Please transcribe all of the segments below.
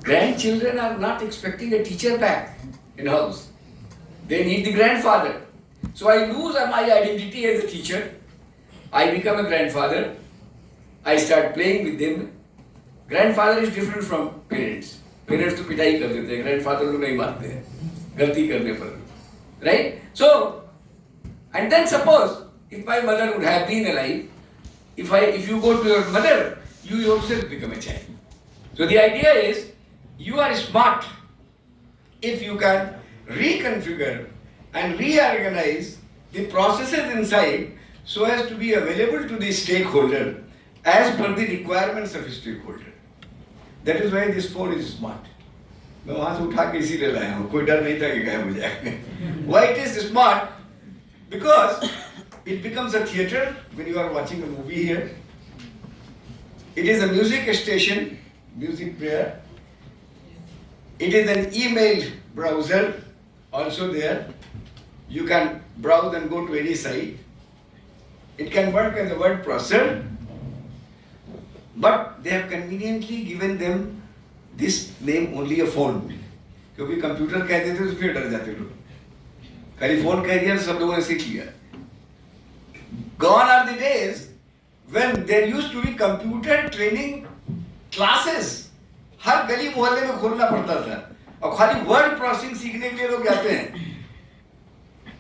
Grandchildren are not expecting a teacher back in house. They need the grandfather. So I lose my identity as a teacher. I become a grandfather. I start playing with them. Grandfather is different from parents. Parents तो पिटाई कर देते हैं, grandfather लोग नहीं मारते हैं, गलती करने पर, right? So, and then suppose if my mother would have been alive, if you go to your mother, you yourself become a child. So the idea is, you are smart if you can reconfigure and reorganize the processes inside so as to be available to the stakeholder as per the requirements of a stakeholder. That is why this phone is smart. मैं वहाँ से उठा के इसीलिए लाया हूँ, कोई डर नहीं था कि गायब हो जाएगा. Why it is smart? Because it becomes a theater when you are watching a movie here. It is a music station, music player. It is an email browser also there. You can browse and go to any site. It can work as a word processor. But they have conveniently given them this name only a phone. क्योंकि computer कह देते तो फिर डर जाते लोग. खाली phone कह दिया तो सब लोगों ने सीख लिया. Gone are the days when there used to be computer training classes. हर गली मोहल्ले में खोलना पड़ता था और खाली वर्ड प्रोसेसिंग सीखने के लिए लोग जाते हैं.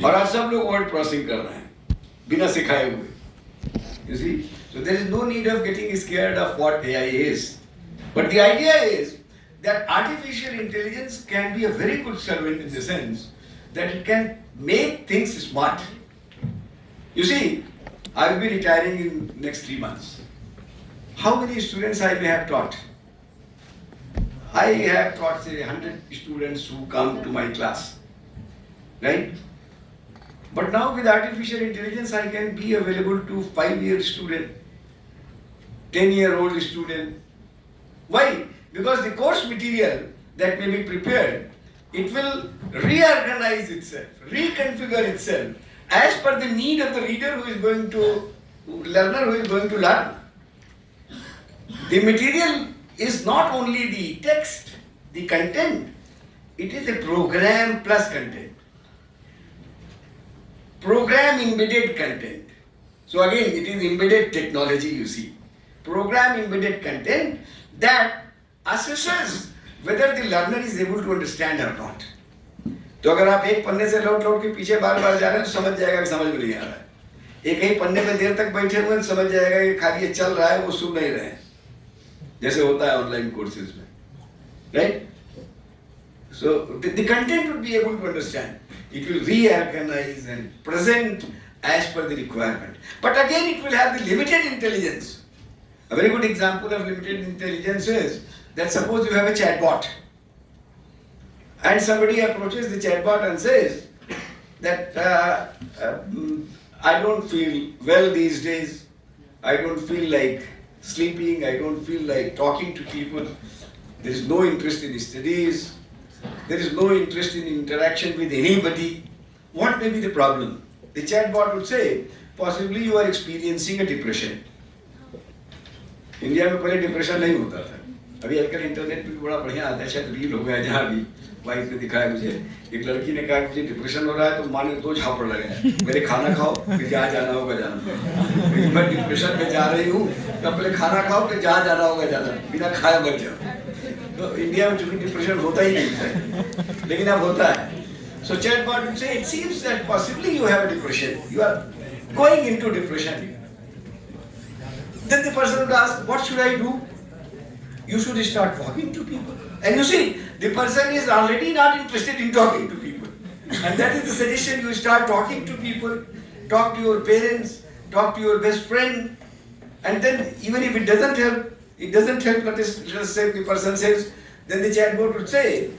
और आज सब लोग वर्ड प्रोसेसिंग कर रहे हैं बिना सिखाए हुए. You see? So there is no need of getting scared of what AI is. But the idea is that artificial intelligence can be a very good servant in the sense that it can make things smart. You see, I will be retiring in next 3 months. How many students I may have taught? I have taught say 100 students who come to my class, right? But now with artificial intelligence I can be available to 5-year student, 10-year-old student. Why? Because the course material that may be prepared, it will reorganize itself, reconfigure itself as per the need of the reader who is going to, learner who is going to learn. The material is not only the text, the content, it is a program plus content. Program embedded content. So again, it is embedded technology, you see. Program embedded content that assesses whether the learner is able to understand or not. तो अगर आप एक पन्ने से लौट लौट के पीछे बार बार जा रहे हैं तो समझ जाएगा कि समझ में नहीं आ रहा है. एक ही पन्ने पे देर तक बैठे हुए समझ जाएगा कि खाली ये चल रहा है, वो सुन नहीं रहे हैं, जैसे होता है ऑनलाइन कोर्सेज में, right? So the content would be able to understand. It will reorganize and present as per the requirement. But again, it will have the limited intelligence. A very good example of limited intelligence is that suppose you have a chatbot and somebody approaches the chatbot and says that I don't feel well these days, I don't feel like sleeping, I don't feel like talking to people, there is no interest in studies, there is no interest in interaction with anybody. What may be the problem? The chatbot would say, possibly you are experiencing a depression. India में पहले depression नहीं होता था. अभी आजकल internet पे बड़ा बढ़िया आता है, शायद रील हो गया जहाँ भी वाइफ ने दिखाया मुझे. एक लड़की ने कहा मुझे डिप्रेशन हो रहा है तो माँ ने 2 झापड़ लगाए, मेरे खाना खाओ फिर जहाँ जाना होगा जाना. मैं डिप्रेशन में जा रही हूँ तो पहले खाना खाओ फिर जहाँ जाना होगा जाना, बिना खाए मत जाओ. तो इंडिया में चूंकि डिप्रेशन होता ही नहीं था, लेकिन अब होता है. So chatbot would say, it seems that possibly you have a depression, you are going into depression. Then the person would ask, what should I do? You should start talking to people. And you see, the person is already not interested in talking to people. And that is the suggestion, you start talking to people, talk to your parents, talk to your best friend. And then even if it doesn't help, let us say the person says, then the chatbot would say,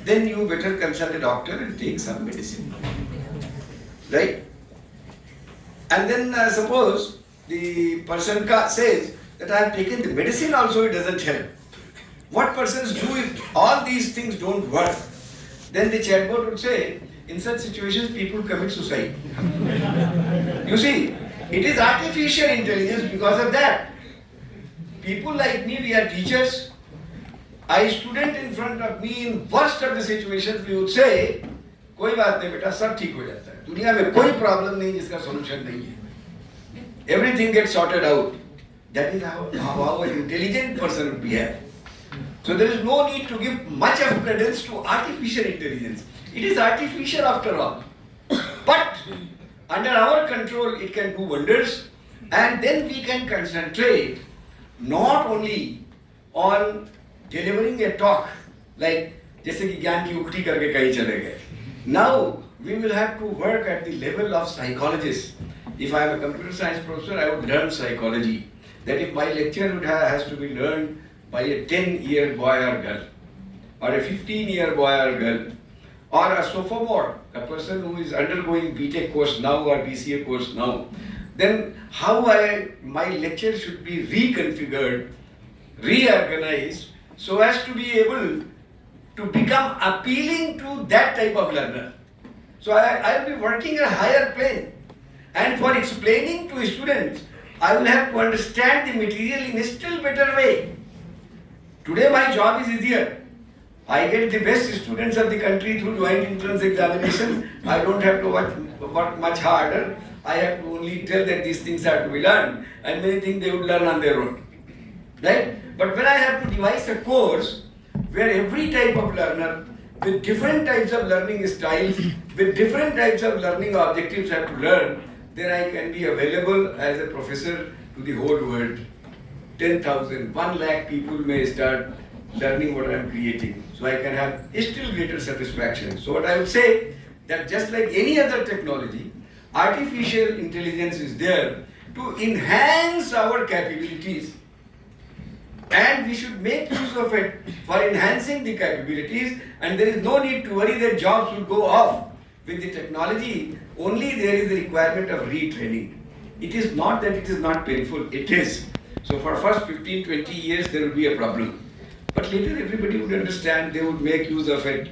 then you better consult a doctor and take some medicine. Right? And then suppose the person says that I have taken the medicine also, it doesn't help. What persons do if all these things don't work? Then the chatbot would say, in such situations people commit suicide. You see, it is artificial intelligence because of that. People like me, we are teachers. A student in front of me in worst of the situations we would say, कोई बात नहीं बेटा, सब ठीक हो जाता है, दुनिया में कोई प्रॉब्लम नहीं जिसका सॉल्यूशन नहीं है. Everything gets sorted out. That is how an intelligent person would behave. So there is no need to give much of credence to artificial intelligence. It is artificial after all. But under our control it can do wonders, and then we can concentrate not only on delivering a talk like जैसे कि ज्ञान की उक्ति करके कहीं चले गए. Now we will have to work at the level of psychologists. If I am a computer science professor, I would learn psychology. That if my lecture has to be learned by a 10-year boy or girl, or a 15-year boy or girl, or a sophomore, a person who is undergoing BTech course now or BCA course now, then how my lecture should be reconfigured, reorganized, so as to be able to become appealing to that type of learner. So I will be working a higher plane, and for explaining to students, I will have to understand the material in a still better way. Today my job is easier. I get the best students of the country through joint entrance examination. I don't have to work much harder. I have to only tell that these things are to be learned, and many things they would learn on their own. Right? But when I have to devise a course where every type of learner with different types of learning styles, with different types of learning objectives have to learn, then I can be available as a professor to the whole world. 10,000, 1 lakh people may start learning what I am creating. So I can have still greater satisfaction. So what I would say, that just like any other technology, artificial intelligence is there to enhance our capabilities. And we should make use of it for enhancing the capabilities, and there is no need to worry that jobs will go off. With the technology, only there is the requirement of retraining. It is not that it is not painful, it is. So for first 15, 20 years there will be a problem. But later everybody would understand, they would make use of it.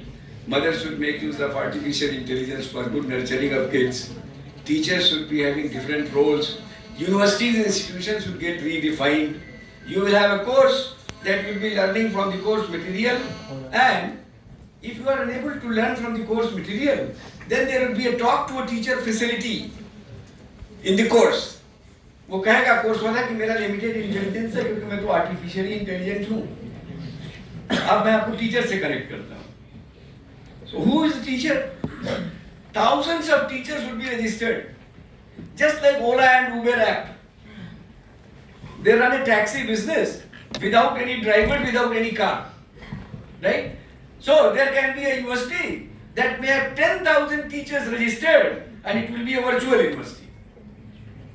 Mothers should make use of artificial intelligence for good nurturing of kids. Teachers should be having different roles. Universities and institutions should get redefined. You will have a course that will be learning from the course material, and if you are unable to learn from the course material, then there will be a talk to a teacher facility in the course. वो कहेगा course वाला कि मेरा limited intelligence है क्योंकि मैं तो artificially intelligent हूँ. अब मैं आपको टीचर से कनेक्ट करता हूँ. So who is the teacher? Thousands of teachers would be registered, just like Ola and Uber app. They run a taxi business without any driver, without any car, right? So there can be a university that may have 10,000 teachers registered, and it will be a virtual university.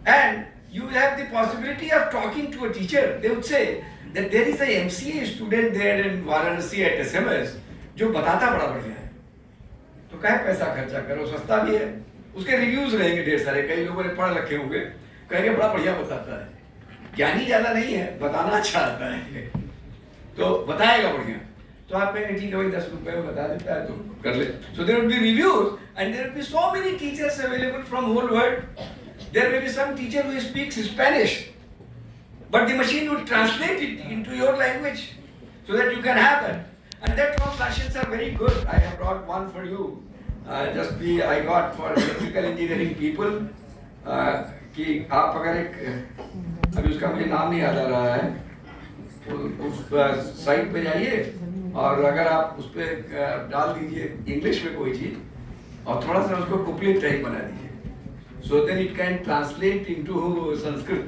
And you will have the possibility of talking to a teacher. They would say that there is a MCA student there in Varanasi at SMS जो बताता बड़ा बढ़िया है, तो क्या पैसा खर्चा करो, सस्ता भी है. उसके रिव्यूज रहेंगे ढेर सारे, कई लोगों ने पढ़ रखे होंगे, कहेंगे बड़ा बढ़िया बताता है. ज्ञानी ज्यादा नहीं है, बताना अच्छा आता है, तो बताएगा बढ़िया. तो आप कहेंगे ठीक है भाई 10 रुपए में बता देता है तो कर ले. So there will be reviews, and there will be so many teachers available from whole world. There may be some teacher who speaks Spanish, but the machine would translate it into your language so that you can have it. And that translations are very good. I have brought one for you. I got for electrical engineering people कि आप अगर एक, अभी उसका मुझे नाम नहीं याद आ रहा है, उस साइट पे जाइए और अगर आप उस पर डाल दीजिए इंग्लिश में कोई चीज और थोड़ा सा उसको कुपलेट टाइप बना दीजिए, so then it can translate into Sanskrit.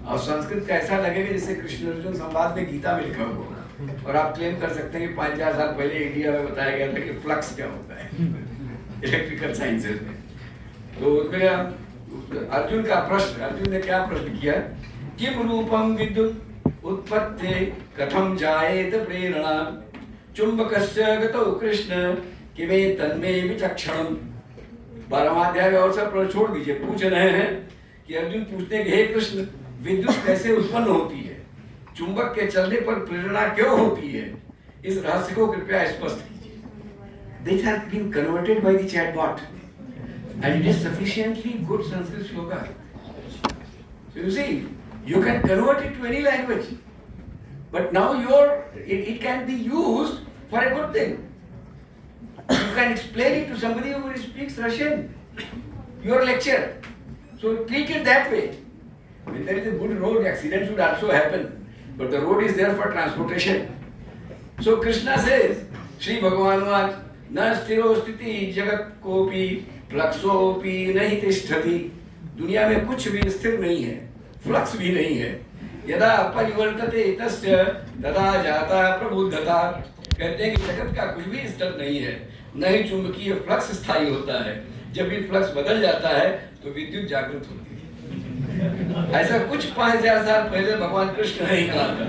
और संस्कृत का ऐसा लगेगा जैसे कृष्ण अर्जुन संवाद में गीता में लिखा हुआ, और आप क्लेम कर सकते हैं कि 5-4 साल पहले इंडिया में बताया गया था कि फ्लक्स क्या होता है इलेक्ट्रिकल साइंसेज में. तो उसमें अर्जुन का प्रश्न, अर्जुन ने क्या प्रश्न किया, किम रूपम विद्युत उत्पत्ति कथम जायेत प्रेरणा चुंबकस्य गतौ कृष्ण किमे तन्मे विचक्षणम. 12वां अध्याय और सब प्रश्न छोड़ दीजिए. पूछ रहे हैं कि अर्जुन पूछते हैं कि हे कृष्ण, विद्युत कैसे उत्पन्न होती है, चुंबक के चलने पर प्रेरणा क्यों होती है, इस रहस्य को कृपया स्पष्ट कीजिए. This has been converted by the chatbot. And it is sufficiently good Sanskrit shloka. So you see, you can convert it to any language. But now it can be used for a good thing. You can explain it to somebody who speaks Russian, your lecture. So treat it that way. When there is a good road, accidents would also happen. But the road is there for transportation. So Krishna says, Shri Bhagavan न स्थिरो स्थिति जगत कोपि फ्लक्सोपि नहीं तिष्ठति. दुनिया में कुछ भी स्थिर नहीं है, फ्लक्स भी नहीं है. यदा परिवर्तते तस्य तदा जाता प्रबुद्धता. कहते हैं कि जगत का कुछ भी स्थिर नहीं है, न ही चुंबकीय फ्लक्स स्थायी होता है. जब भी फ्लक्स बदल जाता है तो विद्युत जागृत होती है. ऐसा कुछ 5000 साल पहले भगवान कृष्ण ने कहा था.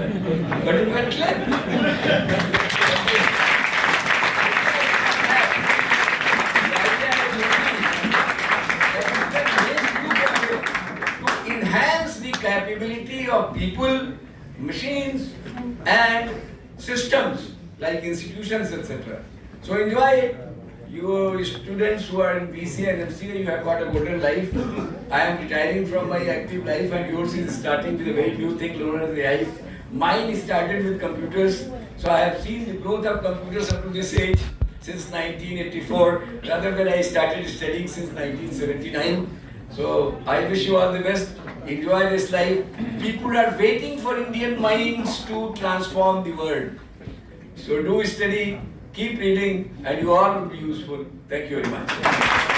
But it went like capability of people, machines and systems like institutions, etc. So enjoy it. You students who are in BCA and MCA, you have got a golden life. I am retiring from my active life and yours is starting with a very new thing known as AI. Mine started with computers. So I have seen the growth of computers up to this age since 1984, rather than I started studying since 1979. So I wish you all the best. Enjoy this life. People are waiting for Indian minds to transform the world. So do study, keep reading, and you all will be useful. Thank you very much.